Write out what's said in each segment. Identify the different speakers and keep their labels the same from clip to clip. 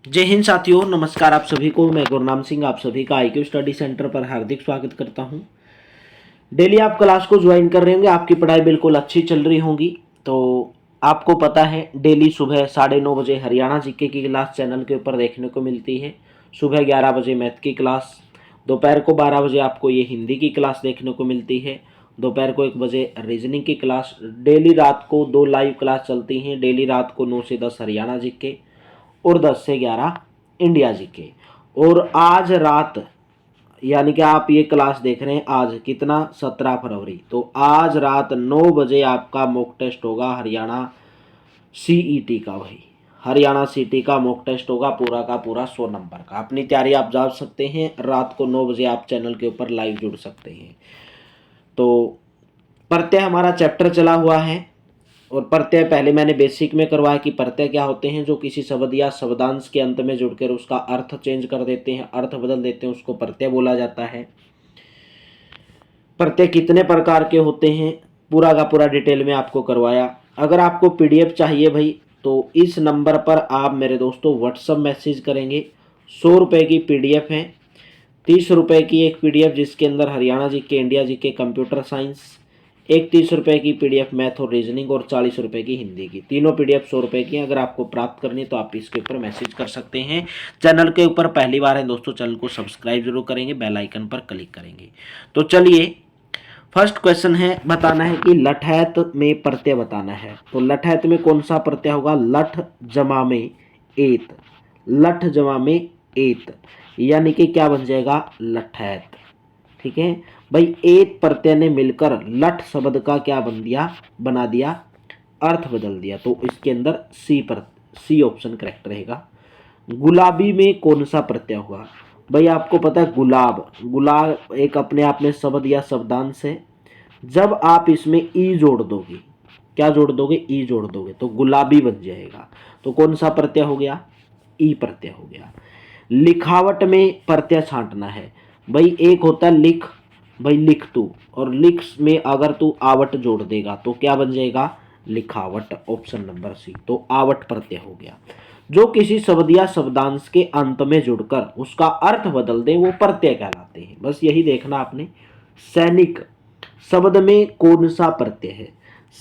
Speaker 1: जय हिंद साथियों, नमस्कार आप सभी को। मैं गुरनाम सिंह आप सभी का IQ स्टडी सेंटर पर हार्दिक स्वागत करता हूं। डेली आप क्लास को ज्वाइन कर रहे होंगे, आपकी पढ़ाई बिल्कुल अच्छी चल रही होगी। तो आपको पता है डेली सुबह 9:30 बजे हरियाणा जीके की क्लास चैनल के ऊपर देखने को मिलती है। सुबह 11 बजे मैथ की क्लास, दोपहर को 12 बजे आपको ये हिंदी की क्लास देखने को मिलती है, दोपहर को 1 बजे रीजनिंग की क्लास। डेली रात को 2 लाइव क्लास चलती हैं। डेली रात को 9 से 10 हरियाणा जीके और 10 से 11 इंडिया जीके। और आज रात यानी कि आप ये क्लास देख रहे हैं आज कितना 17 फरवरी, तो आज रात 9 बजे आपका मॉक टेस्ट होगा हरियाणा CET का। भाई हरियाणा CET का मॉक टेस्ट होगा पूरा का पूरा 100 नंबर का। अपनी तैयारी आप जा सकते हैं, रात को 9 बजे आप चैनल के ऊपर लाइव जुड़ सकते हैं। तो प्रत्यय हमारा चैप्टर चला हुआ है और प्रत्यय पहले मैंने बेसिक में करवाया कि प्रत्यय क्या होते हैं। जो किसी शब्द या शब्दांश के अंत में जुड़कर उसका अर्थ चेंज कर देते हैं, अर्थ बदल देते हैं, उसको प्रत्यय बोला जाता है। प्रत्यय कितने प्रकार के होते हैं पूरा का पूरा डिटेल में आपको करवाया। अगर आपको PDF चाहिए भाई तो इस नंबर पर आप मेरे दोस्तों व्हाट्सअप मैसेज करेंगे। 100 रुपये की PDF है, 30 रुपये की एक PDF जिसके अंदर Haryana GK, India GK, computer science, एक 30 रुपये की PDF मैथ और रीजनिंग और 40 रुपये की हिंदी की। तीनों PDF 100 रुपये की। अगर आपको प्राप्त करनी है तो आप इसके ऊपर मैसेज कर सकते हैं। चैनल के ऊपर पहली बार है दोस्तों, चैनल को सब्सक्राइब जरूर करेंगे, बेल आइकन पर क्लिक करेंगे। तो चलिए फर्स्ट क्वेश्चन है, बताना है कि लठैत में प्रत्यय बताना है। तो लठैत में कौन सा प्रत्यय होगा? लठ जमा में एत, लठ जमा में एत, यानी कि क्या बन जाएगा? लठैत। ठीक है भाई, एत प्रत्यय ने मिलकर लठ शब्द का क्या बना दिया, अर्थ बदल दिया। तो इसके अंदर सी ऑप्शन करेक्ट रहेगा। गुलाबी में कौन सा प्रत्यय होगा? भाई आपको पता है गुलाब, गुलाब एक अपने आप में शब्द या शब्दांश है। जब आप इसमें ई जोड़ दोगे, क्या जोड़ दोगे? ई जोड़ दोगे तो गुलाबी बन जाएगा। तो कौन सा प्रत्यय हो गया? ई प्रत्यय हो गया। लिखावट में प्रत्यय छांटना है। भाई एक होता है लिख, भाई लिख तू, और लिख में अगर तू आवट जोड़ देगा तो क्या बन जाएगा? लिखावट। Option number C. तो आवट प्रत्यय हो गया। जो किसी शब्द या शब्दांश के अंत में जुड़कर उसका अर्थ बदल दे वो प्रत्यय कहलाते हैं। बस यही देखना आपने। सैनिक शब्द में कौन सा प्रत्यय है?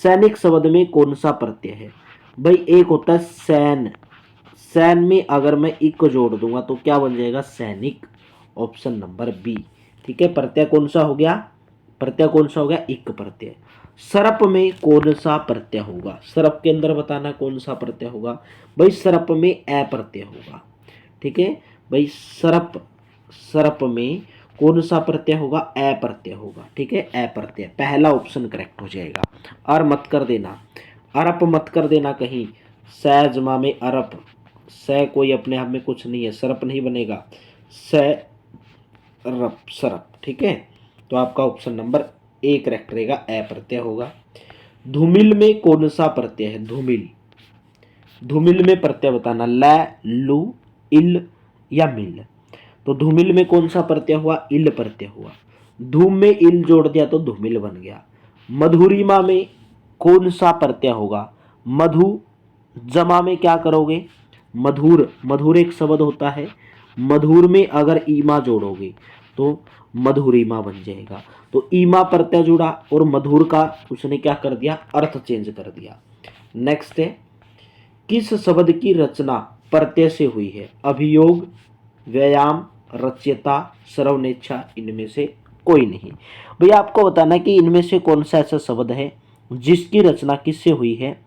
Speaker 1: सैनिक शब्द में कौन सा प्रत्यय है? भाई एक होता है सैन, सैन में अगर मैं इक जोड़ दूंगा तो क्या बन जाएगा? सैनिक। Option number B. ठीक है, प्रत्यय कौन सा हो गया? प्रत्यय कौन सा हो गया? इक प्रत्यय। सरप में कौन सा प्रत्यय होगा? सरप के अंदर बताना कौन सा प्रत्यय होगा। भाई सरप में ए प्रत्यय होगा। ठीक है भाई, सरप, सरप में कौन सा प्रत्यय होगा? ए प्रत्यय होगा। ठीक है, ए प्रत्यय पहला ऑप्शन करेक्ट हो जाएगा। और मत कर देना, अरप मत कर देना कहीं। सै जमा में अरप, सै कोई अपने आप में कुछ नहीं है, सरप नहीं बनेगा। सै रप, सरप। ठीक है, तो आपका ऑप्शन नंबर ए करेक्ट रहेगा, ए प्रत्यय होगा। धूमिल में कौन सा प्रत्यय है? धूमिल, धूमिल में प्रत्यय बताना। लै, लू, इल या मिल। तो धूमिल में कौन सा प्रत्यय हुआ? इल प्रत्यय हुआ। धूम में इल जोड़ दिया तो धूमिल बन गया। मधुरिमा में कौन सा प्रत्यय होगा? मधु जमा में क्या करोगे? मधुर, मधुर एक शब्द होता है, मधुर में अगर ईमा जोड़ोगे तो मधुरिमा बन जाएगा। तो ईमा प्रत्यय जुड़ा और मधुर का उसने क्या कर दिया? अर्थ चेंज कर दिया। नेक्स्ट है, किस शब्द की रचना प्रत्यय से हुई है? अभियोग, व्यायाम, रच्यता, सर्वनेच्छा, इनमें से कोई नहीं। भैया आपको बताना कि इनमें से कौन सा ऐसा शब्द है जिसकी रचना किससे हुई है?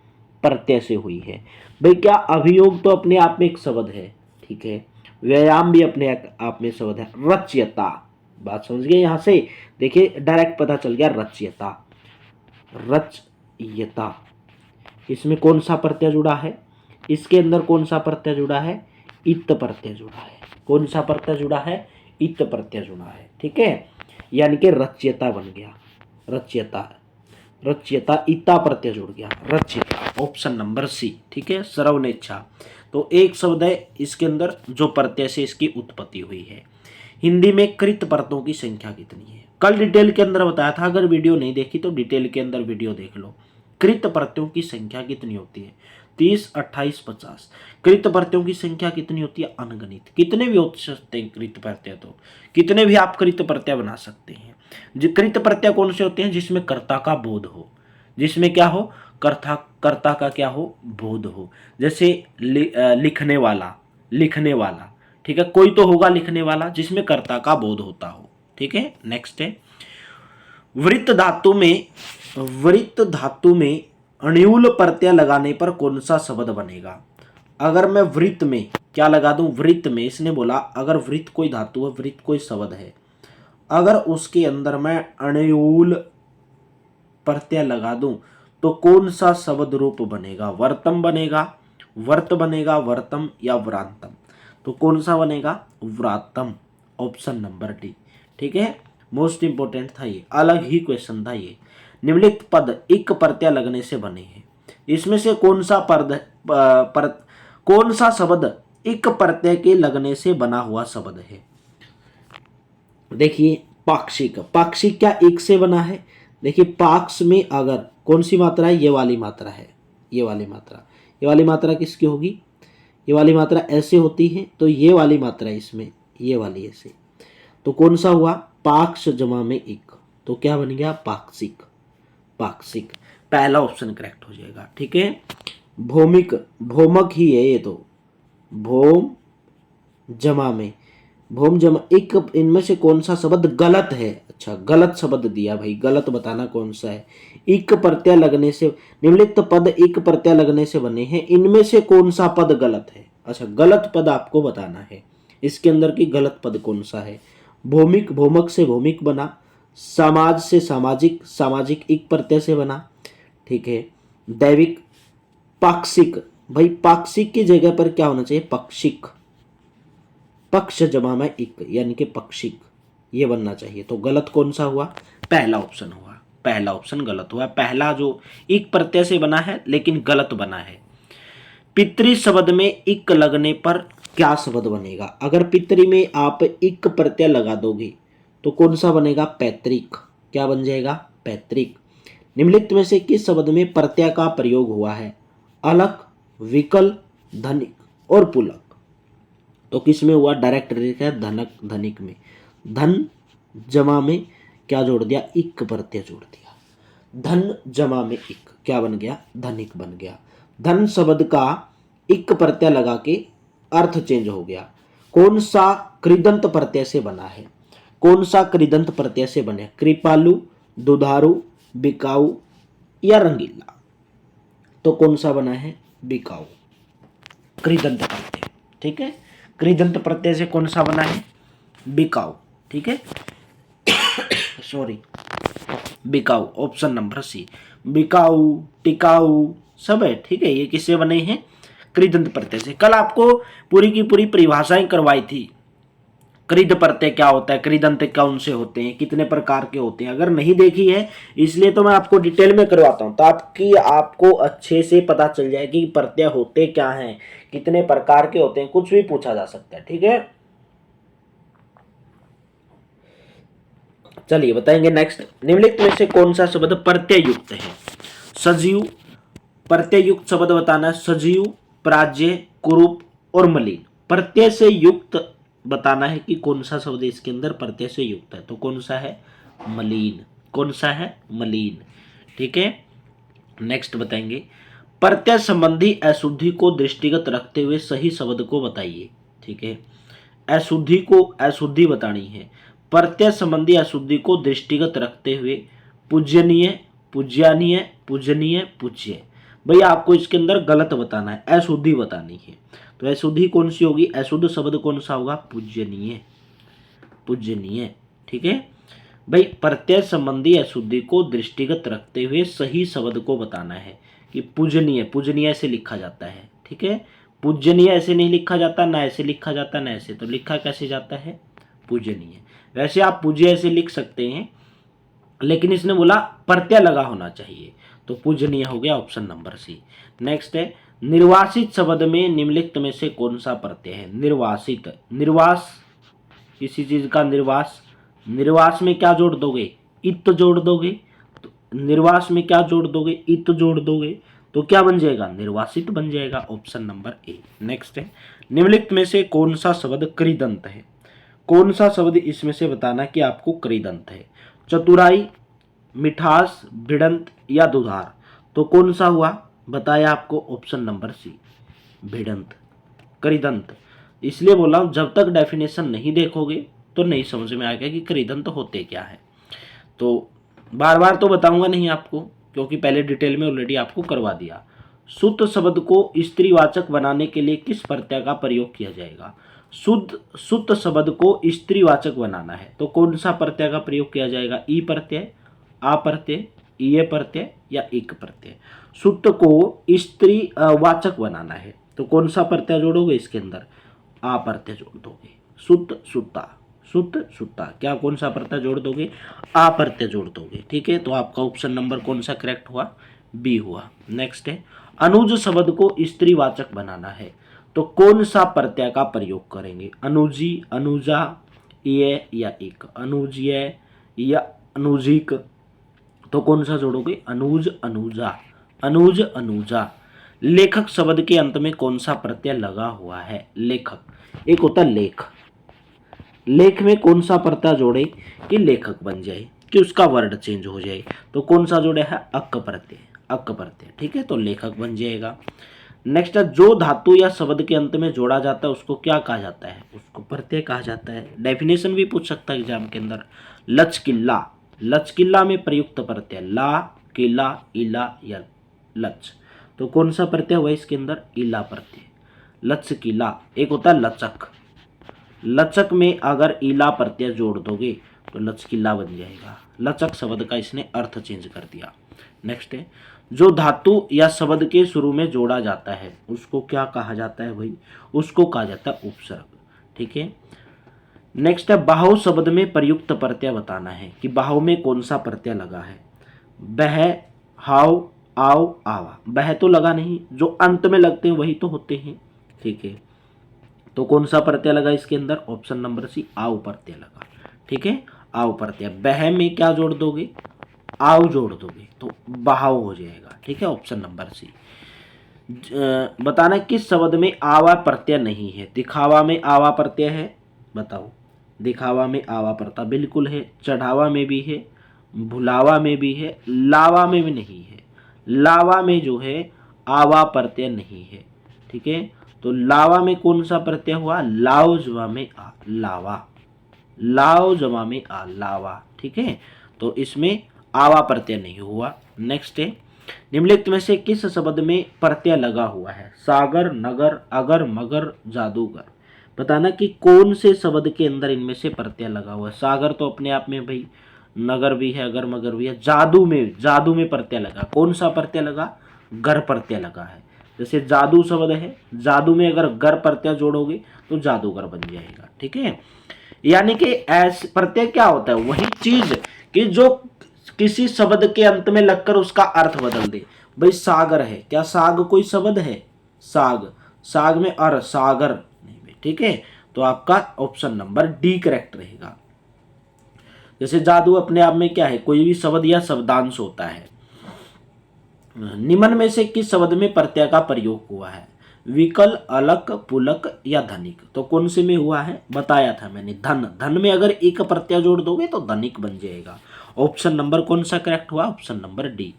Speaker 1: प्रत्यय से हुई है। भाई क्या अभियोग तो अपने आप में एक शब्द है, ठीक है, व्यायाम भी अपने आप में शब्द है, रच्यता, बात समझ गए यहां से? देखिए डायरेक्ट पता चल गया, रच्यता, रच्यता। इसमें कौन सा प्रत्यय जुड़ा है? इसके अंदर कौन सा प्रत्यय जुड़ा है? इत प्रत्यय जुड़ा है। कौन सा प्रत्यय जुड़ा है? इत प्रत्यय जुड़ा है। ठीक है, यानी कि रच्यता बन गया, रच्यता, रच्यता, इता प्रत्यय जुड़ गया, रच्यता। ऑप्शन नंबर सी। ठीक है, सर्वनेच्छा। तो एक शब्द है इसके अंदर जो प्रत्यय से इसकी उत्पत्ति हुई है। हिंदी में कृत परतों की संख्या कितनी है? कल डिटेल के अंदर बताया था, अगर वीडियो नहीं देखी तो डिटेल के अंदर वीडियो देख लो। कृत प्रत्ययों की संख्या कितनी होती है? 30, 28, 50। कृत प्रत्ययों की संख्या कितनी होती है? अनगणित। कितने भी हो सकते हैं कृत प्रत्यय, तो कितने भी आप कृत प्रत्यय बना सकते हैं। जो कृत प्रत्यय कौन से होते हैं? जिसमें कर्ता का बोध हो, जिसमें क्या हो? कर्ता का क्या हो? बोध हो। जैसे लिखने वाला, लिखने वाला, ठीक है, कोई तो होगा लिखने वाला जिसमें कर्ता का बोध होता हो। ठीक है, नेक्स्ट है वृत्त धातु में, वृत्त धातु में अणुल प्रत्यय लगाने पर कौन सा शब्द बनेगा? अगर मैं वृत्त में क्या लगा दूं? वृत्त में, इसने बोला अगर वृत्त कोई धातु है, वृत्त कोई शब्द है, अगर उसके अंदर मैं अणुल प्रत्यय लगा दूं तो कौन सा शब्द रूप बनेगा? वर्तम बनेगा, वर्त बनेगा, वर्तम या व्रांतम? तो कौन सा बनेगा? व्रातम, ऑप्शन नंबर डी। ठीक है, मोस्ट इंपोर्टेंट था ये, अलग ही क्वेश्चन था ये। निम्नलिखित पद इक प्रत्यय लगने से बने हैं, इसमें से कौन सा कौन सा शब्द इक प्रत्यय के लगने से बना हुआ शब्द है? देखिए पाक्षिक, पाक्षिक क्या एक से बना है? देखिए पाक्ष में अगर कौन सी मात्रा है? ये वाली मात्रा है, ये वाली मात्रा, ये वाली मात्रा किसकी होगी? ये वाली मात्रा ऐसे होती है, तो ये वाली मात्रा इसमें, ये वाली ऐसे, तो कौन सा हुआ? पाक्ष जमा में एक, तो क्या बन गया? पाक्षिक, पाक्षिक, पहला ऑप्शन करेक्ट हो जाएगा। ठीक है, भौमिक, भौमक ही है ये तो, भौम जमा में, भौम जमा एक, इनमें से कौन सा शब्द गलत है? अच्छा गलत शब्द दिया भाई, गलत बताना कौन सा है। इक प्रत्यय लगने से, निम्नलिखित पद इक प्रत्यय लगने से बने हैं, इनमें से कौन सा पद गलत है? अच्छा गलत पद आपको बताना है, इसके अंदर की गलत पद कौन सा है। भौमिक, भौमक से भौमिक बना, समाज से सामाजिक, सामाजिक इक प्रत्यय से बना। ठीक है, दैविक, पाक्षिक, भाई पाक्षिक की जगह पर क्या होना चाहिए? पक्षिक, पक्ष जमा में इक, यानी कि पक्षिक, ये बनना चाहिए। तो गलत कौन सा हुआ? पहला ऑप्शन हुआ, पहला ऑप्शन गलत हुआ, पहला जो इक प्रत्यय से बना है लेकिन गलत बना है। पितृ शब्द में इक लगने पर क्या शब्द बनेगा? अगर पितृ में आप इक प्रत्यय लगा दोगे तो कौन सा बनेगा? पैतृक, क्या बन जाएगा? पैतृक। निम्नलिखित में से किस शब्द में प्रत्यय का प्रयोग हुआ है? अलक, विकल, धनिक और पुलक। तो किस में हुआ? डायरेक्ट रिलेट है धनक, धनिक में। धन जमा में क्या जोड़ दिया? इक प्रत्यय जोड़ दिया, धन जमा में इक, क्या बन गया? धनिक बन गया। धन शब्द का इक प्रत्यय लगा के अर्थ चेंज हो गया। कौन सा कृदंत प्रत्यय से बना है? कौन सा कृदंत प्रत्यय से बने? कृपालु, दुधारू, बिकाऊ या रंगीला? तो कौन सा बना है? बिकाऊ, कृदंत प्रत्यय। ठीक है, कृदंत प्रत्यय से कौन सा बना है? बिकाऊ। ठीक है सॉरी, बिकाऊ, ऑप्शन नंबर सी। बिकाऊ, टिकाऊ सब है। ठीक है, ये किससे बने हैं? कृदंत प्रत्यय से। कल आपको पूरी की पूरी परिभाषाएं करवाई थी, कृद प्रत्यय क्या होता है, कृदंत कौन से होते हैं, कितने प्रकार के होते हैं। अगर नहीं देखी है इसलिए तो मैं आपको डिटेल में करवाता हूँ, ताकि आपको अच्छे से पता चल जाए कि प्रत्यय होते क्या हैं, कितने प्रकार के होते हैं, कुछ भी पूछा जा सकता है। ठीक है, चलिए बताएंगे नेक्स्ट। निम्नलिखित में से कौन सा शब्द प्रत्यय युक्त है? सजीव, प्रत्यय युक्त शब्द बताना है। सजीव, प्राज्य, कुरूप और मलिन। प्रत्यय से युक्त बताना है कि कौन सा शब्द इसके अंदर प्रत्यय से युक्त है। तो कौन सा है? मलिन। कौन सा है? मलिन। ठीक है, नेक्स्ट बताएंगे। प्रत्यय संबंधी अशुद्धि को दृष्टिगत रखते हुए सही शब्द को बताइए। ठीक है, अशुद्धि को अशुद्धि बतानी है। प्रत्यय संबंधी अशुद्धि को दृष्टिगत रखते हुए पूजनीय, पूज्यानीय, पूजनीय, पूज्य। भाई आपको इसके अंदर गलत बताना है, अशुद्धि बतानी है। तो अशुद्धि कौन सी होगी? अशुद्ध शब्द कौन सा होगा? पूजनीय, पूजनीय। ठीक है भाई, प्रत्यय संबंधी अशुद्धि को दृष्टिगत रखते हुए सही शब्द को बताना है कि पूजनीय, पूजनीय ऐसे लिखा जाता है। ठीक है, पूजनीय ऐसे नहीं लिखा जाता, ना ऐसे लिखा जाता, ना ऐसे, तो लिखा कैसे जाता है? पूजनीय। वैसे आप पूज्य ऐसे लिख सकते हैं, लेकिन इसने बोला प्रत्यय लगा होना चाहिए, तो पूजनीय हो गया, ऑप्शन नंबर सी। नेक्स्ट है, निर्वासित शब्द में निम्नलिखित में से कौन सा प्रत्यय है? निर्वासित, निर्वास, किसी चीज का निर्वास, निर्वास में क्या जोड़ दोगे? इत जोड़ दोगे। तो निर्वास में क्या जोड़ दोगे? इत जोड़ दोगे। तो क्या बन जाएगा, निर्वासित बन जाएगा, ऑप्शन नंबर ए। नेक्स्ट है, निम्नलिखित में से कौन सा शब्द कृदंत है, कौन सा शब्द इसमें से बताना कि आपको कृदंत है, चतुराई, मिठास, भिड़ंत या दुधार। तो कौन सा हुआ, बताया आपको ऑप्शन नंबर सी, भिड़ंत, कृदंत। इसलिए बोला हूं जब तक डेफिनेशन नहीं देखोगे तो नहीं समझ में आएगा कि कृदंत होते क्या है। तो बार बार तो बताऊंगा नहीं आपको, क्योंकि पहले डिटेल में ऑलरेडी आपको करवा दिया। शुद्ध शब्द को स्त्रीवाचक बनाने के लिए किस प्रत्यय का प्रयोग किया जाएगा, शुद्ध शब्द को स्त्रीवाचक बनाना है तो कौन सा प्रत्यय का प्रयोग किया जाएगा, ई प्रत्यय, आ प्रत्यय, ईय प्रत्यय या एक प्रत्यय। शुद्ध को स्त्री वाचक बनाना है तो कौन सा प्रत्यय जोड़ोगे, इसके अंदर आ प्रत्यय जोड़ दोगे, शुद्ध शुद्धा, शुद्ध शुद्धा, क्या कौन सा प्रत्यय जोड़ दोगे, आ प्रत्यय जोड़ दोगे। ठीक है, तो आपका ऑप्शन नंबर कौन सा करेक्ट हुआ, बी हुआ। नेक्स्ट है, अनुज शब्द को स्त्रीवाचक बनाना है तो कौन सा प्रत्यय का प्रयोग करेंगे, अनुजी, अनुजा, ये या एक, अनुजीय या अनुजिक। तो कौन सा जोड़ोगे, अनुज, अनुजा, अनुज, अनुजा। लेखक शब्द के अंत में कौन सा प्रत्यय लगा हुआ है, लेखक, एक होता लेख, लेख में कौन सा प्रत्यय जोड़े कि लेखक बन जाए, कि उसका वर्ड चेंज हो जाए। तो कौन सा जोड़े है, अक प्रत्यय, अक प्रत्यय। ठीक है, तो लेखक बन जाएगा। नेक्स्ट है, जो धातु या शब्द के अंत में जोड़ा जाता है उसको क्या कहा जाता है, उसको प्रत्यय कहा जाता है। डेफिनेशन भी पूछ सकता है एग्जाम के अंदर, लचकिल्ला, लचकिल्ला में प्रयुक्त प्रत्यय, ला, किला, इला या लच। तो कौन सा प्रत्यय हुआ इसके अंदर, इला प्रत्यय, लचकिला। एक होता है लचक, लचक में अगर इला प्रत्यय जोड़ दोगे तो लचकिला बन जाएगा। लचक शब्द का इसने अर्थ चेंज कर दिया। नेक्स्ट है, जो धातु या शब्द के शुरू में जोड़ा जाता है उसको क्या कहा जाता है भाई, उसको कहा जाता है उपसर्ग। ठीक है, नेक्स्ट है, बाहु शब्द में प्रयुक्त प्रत्यय बताना है कि बाहु में कौन सा प्रत्यय लगा है, बह, हाव, आओ, आवा। बह तो लगा नहीं, जो अंत में लगते हैं वही तो होते हैं। ठीक है, तो कौन सा प्रत्यय लगा इसके अंदर, ऑप्शन नंबर सी, आव प्रत्यय लगा। ठीक है, आव प्रत्यय, बह में क्या जोड़ दोगे, आव जोड़ दोगे तो बहाव हो जाएगा। ठीक है, ऑप्शन नंबर सी। बताना किस शब्द में आवा प्रत्यय नहीं है, दिखावा में आवा प्रत्यय है, बताओ, दिखावा में आवा प्रत्यय बिल्कुल है, चढ़ावा में भी है, भुलावा में भी है, लावा में भी नहीं है। लावा में जो है आवा प्रत्यय नहीं है। ठीक है, तो लावा में कौन सा प्रत्यय हुआ, लाव जवा में आ, लावा, लाव जवा में आ, लावा। ठीक है, तो इसमें आवा प्रत्यय नहीं हुआ। नेक्स्ट है, निम्नलिखित में से किस शब्द में प्रत्यय लगा हुआ है, सागर, नगर, अगर, मगर, जादूगर। बताना कि कौन से शब्द के अंदर इनमें से प्रत्यय लगा हुआ है। सागर तो अपने आप में भाई, नगर भी है, अगर मगर भी है। जादू में प्रत्यय लगा, कौन सा प्रत्यय लगा, गर प्रत्यय लगा है। जैसे जादू शब्द है, जादू में अगर गर प्रत्यय जोड़ोगे तो जादूगर बन जाएगा। ठीक है, यानी कि ऐसे प्रत्यय क्या होता है, वही चीज कि जो किसी शब्द के अंत में लगकर उसका अर्थ बदल दे। भाई सागर है, क्या साग कोई शब्द है, साग, साग में अर, सागर नहीं। ठीक है, तो आपका ऑप्शन नंबर डी करेक्ट रहेगा। जैसे जादू अपने आप में क्या है, कोई भी शब्द या शब्दांश होता है। निम्न में से किस शब्द में प्रत्यय का प्रयोग हुआ है, विकल, अलक, पुलक या धनिक। तो कौन से में हुआ है, बताया था मैंने, धन, धन में अगर एक प्रत्यय जोड़ दोगे तो धनिक बन जाएगा। ऑप्शन नंबर कौन सा करेक्ट हुआ, ऑप्शन नंबर डी।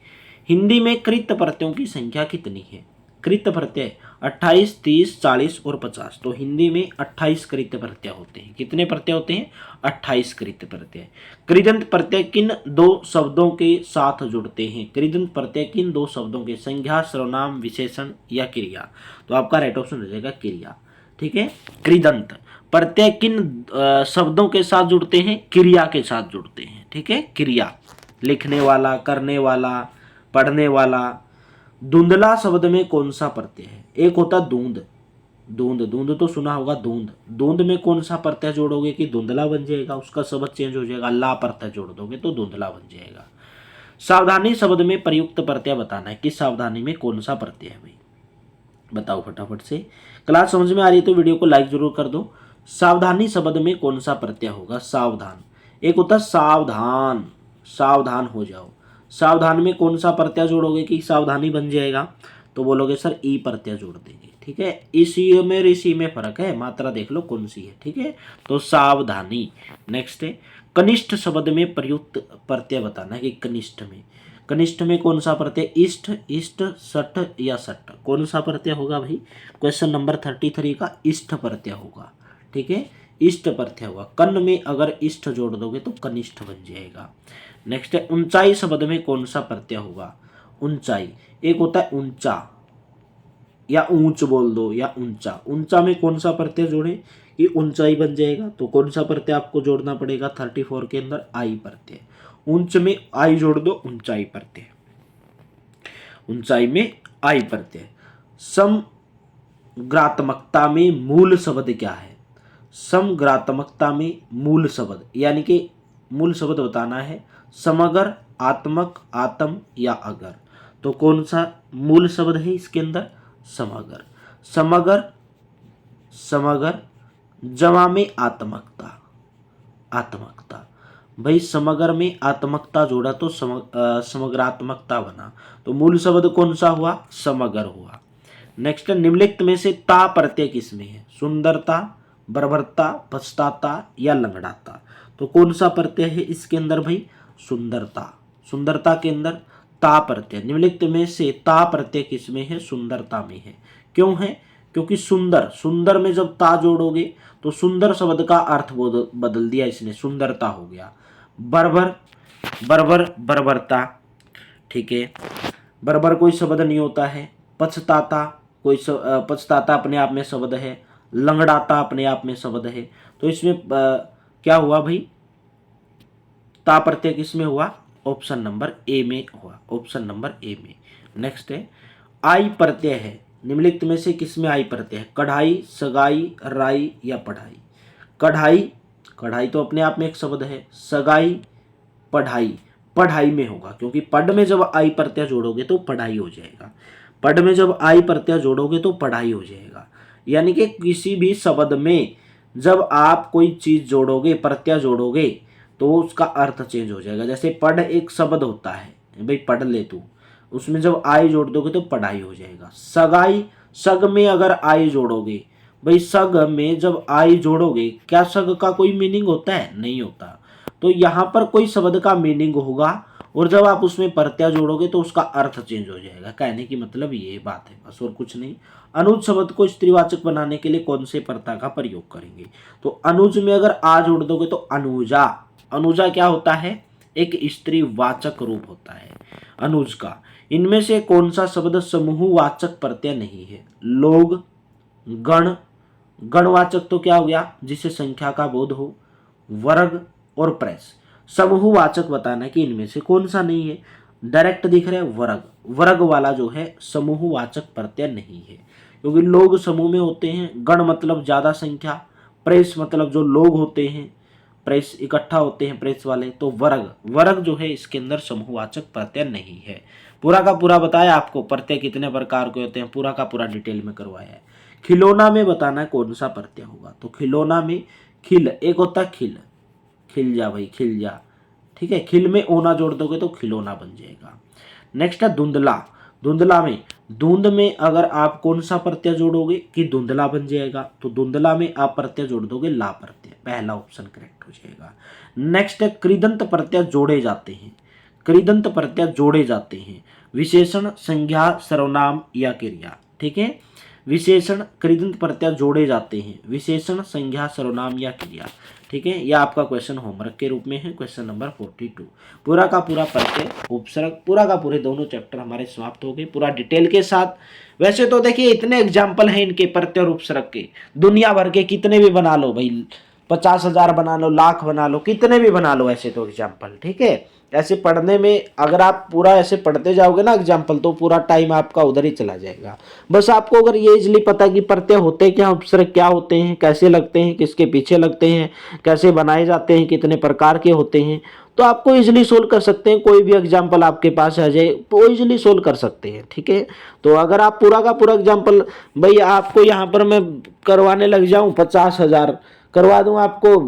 Speaker 1: हिंदी में कृत प्रत्ययों की संख्या कितनी है, कृत प्रत्यय 28, 30, 40 और 50। तो हिंदी में 28 कृत प्रत्यय होते हैं। कितने प्रत्यय होते हैं, 28 कृत प्रत्यय। कृदंत प्रत्यय किन दो शब्दों के साथ जुड़ते हैं, कृदंत प्रत्यय किन दो शब्दों के, संज्ञा, सर्वनाम, विशेषण या क्रिया। तो आपका राइट ऑप्शन हो जाएगा क्रिया। ठीक है, कृदंत प्रत्यय किन शब्दों के साथ जुड़ते हैं, क्रिया के साथ जुड़ते हैं। ठीक है, क्रिया, लिखने वाला, करने वाला, पढ़ने वाला। धुंधला शब्द में कौन सा प्रत्यय है, एक होता दूंद, दूंद, दूंद तो सुना होगा, दूंद, दूंद में कौन सा प्रत्यय जोड़ोगे कि धुंधला बन जाएगा, उसका शब्द चेंज हो जाएगा, ला प्रत्यय जोड़ दोगे तो धुंधला बन जाएगा। सावधानी शब्द में प्रयुक्त प्रत्यय बताना है कि सावधानी में कौन सा प्रत्यय है भाई, बताओ फटाफट से। क्लास समझ में आ रही है तो वीडियो को लाइक जरूर कर दो। सावधानी शब्द में कौन सा प्रत्यय होगा, सावधान, एक होता सावधान, सावधान हो जाओ, सावधान में कौन सा प्रत्यय जोड़ोगे कि सावधानी बन जाएगा, तो बोलोगे सर ई प्रत्यय जोड़ देंगे। ठीक है, इसी में और इसी में फर्क है, मात्रा देख लो कौन सी है। ठीक है, तो सावधानी। नेक्स्ट है कनिष्ठ शब्द में प्रयुक्त प्रत्यय बताना है कि कनिष्ठ में कौन सा प्रत्यय, इष्ट, इष्ट, सठ या सठ, कौन सा प्रत्यय होगा भाई? क्वेश्चन नंबर 33 का इष्ट प्रत्यय होगा। ठीक है, इष्ट प्रत्यय होगा। कन में अगर इष्ट जोड़ दोगे तो कनिष्ठ बन जाएगा। नेक्स्ट है ऊंचाई शब्द में कौन सा प्रत्यय होगा? ऊंचाई, एक होता है ऊंचा या ऊंच बोल दो या ऊंचा, ऊंचा में कौन सा प्रत्यय जोड़े? ये ऊंचाई बन जाएगा। तो कौन सा प्रत्यय आपको जोड़ना पड़ेगा 34 के अंदर? आई प्रत्यय। ऊंच में आई जोड़ दो, ऊंचाई प्रत्यय, ऊंचाई में आई प्रत्यय। समग्रात्मकता में मूल शब्द क्या है? समग्रात्मकता में मूल शब्द, यानी कि मूल शब्द बताना है, समगर, आत्मक, आत्म या अगर। तो कौन सा मूल शब्द है इसके अंदर? समगर। समगर, समगर जमा में आत्मकता, आत्मकता। भाई समगर में आत्मकता जोड़ा तो समग्रात्मकता बना। तो मूल शब्द कौन सा हुआ? समगर हुआ। नेक्स्ट निम्नलिखित में से ता प्रत्यय किसमें है? सुंदरता, बर्बरता, पछताता या लंगड़ाता। तो कौन सा प्रत्यय है इसके अंदर भाई? सुंदरता। सुंदरता के अंदर ता प्रत्यय। निम्नलिखित में से ता प्रत्यय किसमें है? सुंदरता में है। क्यों है? क्योंकि सुंदर, सुंदर में जब ता जोड़ोगे तो सुंदर शब्द का अर्थ बदल दिया इसने, सुंदरता हो गया। बर्बर, बर्बर, बर्बरता। ठीक है, बर्बर कोई शब्द नहीं होता है। पछताता कोई पछताता अपने आप में शब्द है। लंगड़ाता अपने आप में शब्द है। तो इसमें क्या हुआ भाई? ता प्रत्यय किसमें हुआ? ऑप्शन नंबर ए में हुआ, ऑप्शन नंबर ए में। नेक्स्ट है आई प्रत्यय है, निम्नलिखित में से किसमें आई प्रत्यय है? कढ़ाई, सगाई, राई या पढ़ाई। कढ़ाई, कढ़ाई तो अपने आप में एक शब्द है। सगाई, पढ़ाई, पढ़ाई में होगा, क्योंकि पढ़ में जब आई प्रत्यय जोड़ोगे तो पढ़ाई हो जाएगा। पढ़ में जब आई प्रत्यय जोड़ोगे तो पढ़ाई हो जाएगा। यानी कि किसी भी शब्द में जब आप कोई चीज जोड़ोगे, प्रत्यय जोड़ोगे, तो उसका अर्थ चेंज हो जाएगा। जैसे पढ़ एक शब्द होता है, भाई पढ़ ले तू, उसमें जब आई जोड़ दोगे तो पढ़ाई हो जाएगा। सगाई, सग में अगर आई जोड़ोगे, भाई सग में जब आई जोड़ोगे, क्या सग का कोई मीनिंग होता है? नहीं होता। तो यहाँ पर कोई शब्द का मीनिंग होगा और जब आप उसमें प्रत्यय जोड़ोगे तो उसका अर्थ चेंज हो जाएगा। कहने की मतलब ये बात है, बस और कुछ नहीं। अनुज शब्द को स्त्रीवाचक बनाने के लिए कौन से प्रत्यय का प्रयोग करेंगे? तो अनुज में अगर आ जोड़ दोगे तो अनुजा। अनुजा क्या होता है? एक स्त्रीवाचक रूप होता है अनुज का। इनमें से कौन सा शब्द समूहवाचक प्रत्यय नहीं है? लोग, गण, गणवाचक तो क्या हो गया? जिसे संख्या का बोध हो। वर्ग और प्रेस। समूहवाचक बताना है कि इनमें से कौन सा नहीं है। डायरेक्ट दिख रहा है वर्ग, वर्ग वाला जो है समूहवाचक प्रत्यय नहीं है, क्योंकि लोग समूह में होते हैं। गण मतलब ज्यादा संख्या, प्रेस मतलब जो लोग होते हैं, प्रेस इकट्ठा होते हैं प्रेस वाले। तो वर्ग, वर्ग जो है इसके अंदर समूहवाचक प्रत्यय नहीं है। पूरा का पूरा बताया आपको प्रत्यय कितने प्रकार के होते हैं, पूरा का पूरा डिटेल में करवाया है। खिलौना में बताना है कौन सा प्रत्यय होगा। तो खिलौना में खिल, एक होता है खिल, खिल जा भाई, खिल जा। ठीक है, खिल में ओना जोड़ दोगे तो खिलौना बन जाएगा। नेक्स्ट है धुंधला। धुंधला में, धुंध में अगर आप कौन सा प्रत्यय जोड़ोगे कि धुंधला बन जाएगा। तो धुंधला में आप प्रत्यय जोड़ दोगे ला प्रत्यय, पहला ऑप्शन करेक्ट हो जाएगा। नेक्स्ट है कृदंत प्रत्यय जोड़े जाते हैं। कृदंत प्रत्यय जोड़े जाते हैं विशेषण, संज्ञा, सर्वनाम या क्रिया। ठीक है, विशेषण कृदंत प्रत्यय जोड़े जाते हैं विशेषण, संज्ञा, सर्वनाम या क्रिया। ठीक है, यह आपका क्वेश्चन होमवर्क के रूप में है, क्वेश्चन नंबर 42। पूरा का पूरा प्रत्यय, उपसर्ग, पूरा का पूरे दोनों चैप्टर हमारे समाप्त हो गए पूरा डिटेल के साथ। वैसे तो देखिए इतने एग्जाम्पल हैं इनके प्रत्यय और उपसर्ग के, दुनिया भर के कितने भी बना लो भाई, 50,000 बना लो, लाख बना लो, कितने भी बना लो ऐसे तो एग्जाम्पल। ठीक है, ऐसे पढ़ने में अगर आप पूरा ऐसे पढ़ते जाओगे ना एग्जाम्पल, तो पूरा टाइम आपका उधर ही चला जाएगा। बस आपको अगर ये इजली पता कि प्रत्यय होते क्या, उपसर्ग क्या होते हैं, कैसे लगते हैं, किसके पीछे लगते हैं, कैसे बनाए जाते हैं, कितने प्रकार के होते हैं, तो आपको इजिली सोल्व कर सकते हैं। कोई भी एग्जाम्पल आपके पास आ जाए तो इजिली सोल्व कर सकते हैं। ठीक है, तो अगर आप पूरा का पूरा एग्जाम्पल, भाई आपको यहाँ पर मैं करवाने लग जाऊँ 50,000 करवा दूँ आपको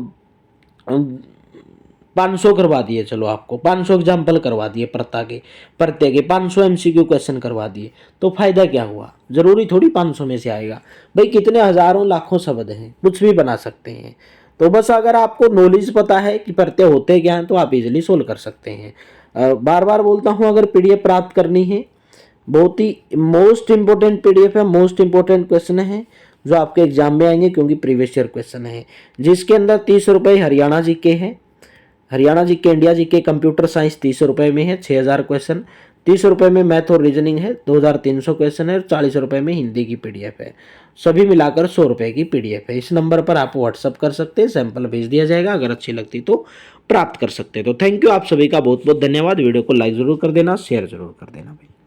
Speaker 1: 500 करवा दिए, चलो आपको 500 एग्जाम्पल करवा दिए प्रत्येक के 500 MCQ क्वेश्चन करवा दिए, तो फायदा क्या हुआ? जरूरी थोड़ी 500 में से आएगा भाई, कितने हजारों लाखों शब्द हैं, कुछ भी बना सकते हैं। तो बस अगर आपको नॉलेज पता है कि प्रत्यय होते क्या हैं तो आप इजिली सोल्व कर सकते हैं। बार बार बोलता हूँ, अगर PDF प्राप्त करनी है, बहुत ही मोस्ट इंपोर्टेंट PDF है, मोस्ट इंपोर्टेंट क्वेश्चन है जो आपके एग्जाम में आएंगे, क्योंकि प्रीवियस ईयर क्वेश्चन है, जिसके अंदर 30 रुपये हरियाणा जीके है, Haryana GK, India GK, computer science 30 रुपये में है 6000 क्वेश्चन, 30 रुपये में मैथ और रीजनिंग है 2300 क्वेश्चन है, और 40 रुपये में हिंदी की PDF है। सभी मिलाकर 100 रुपये की PDF है। इस नंबर पर आप व्हाट्सअप कर सकते हैं, सैंपल भेज दिया जाएगा, अगर अच्छी लगती तो प्राप्त कर सकते हैं। तो थैंक यू, आप सभी का बहुत बहुत धन्यवाद। वीडियो को लाइक जरूर कर देना, शेयर जरूर कर देना भाई।